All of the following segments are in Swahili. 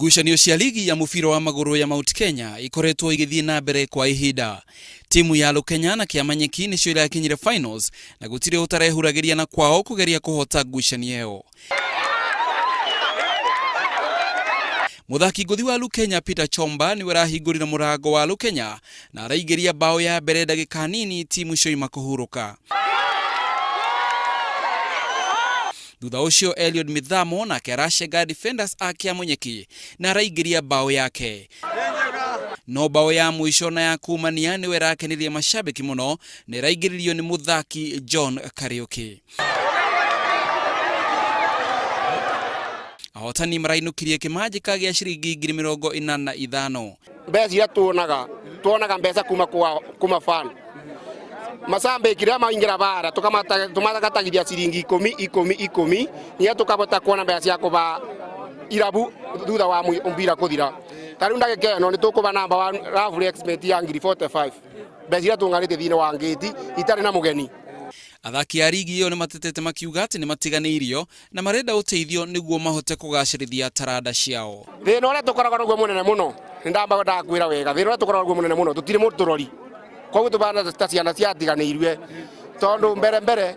Ngucanio cia ligi ya mubira wa maguru ya Mount Kenya ikoretwo igithii na mbere kwa ihinda. Timu ya Lukenya na Kiamanyeki nicio irakinyire finals na gutire utarehuragiria na kwao kugeria kuhota ngucanio eo. Muthaki nguthi wa Lukenya Peter Chomba ni warahingurira murango wa Lukenya na araigeria bao ya mbere ndagika nini timu cio imakuhuruka. Thutha ucio Eliud Mithamo na Kerashega defenders a Kiamanyeki na araigeria bao yake. No bao ya mwisho na ya kumania ni werakenirie mashabiki muno ni raigiririo ni muthaki John Kariuki. Ahotani marainukirie kimajika gia ciringi 85,000. Mbeci ya tuonaga mbeca kuma fan. Masambe kira maingira bara tumagatagithia ciringi 10 niya tukabota kuona mbeca cia kuba irabu thutha wa mpira kuthira. Tariu ndagike no ni tukuba namba 1 Ravre expert ya 45. Mbeca ya tungarite thine wa ngeti itari na mugeni. Athaki a ligi iyo ni matetete makiuga ati ni matiganiirio na marenda uteithio niguo mahote kugacirithia taranda ciao. Thina uria tukoragwo naguo munene muno ndamba ndakwira wega thina uria tukoragwo naguo munene muno tutire muturori koguo tubana ta ciana ciatiganiirwe tondu mbere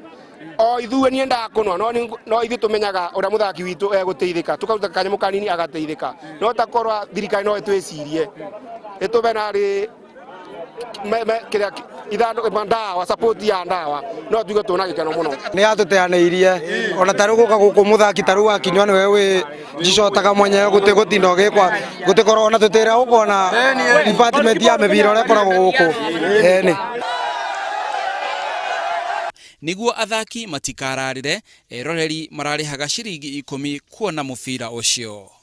o ithuwe ni ndakunwa no ithu tumenyaga uria muthaki witu eguteithika tukaruta kanyamo kanini agateithika no takorwa thirikari no itwicirie itubena ri kiria ithano mandawa support ya ndawa no tuge tuna gikeno muno ni atuteaneirie ona taru guka guku muthaki taru akinywa ni wewe jicotaga mwenye gutinda gikwa gutikoro ona tutira ukona department ya mibira ore koragwo guku eni niguo athaki matikararire eroreri mararihaga ciringi 10 kuona mubira ucio.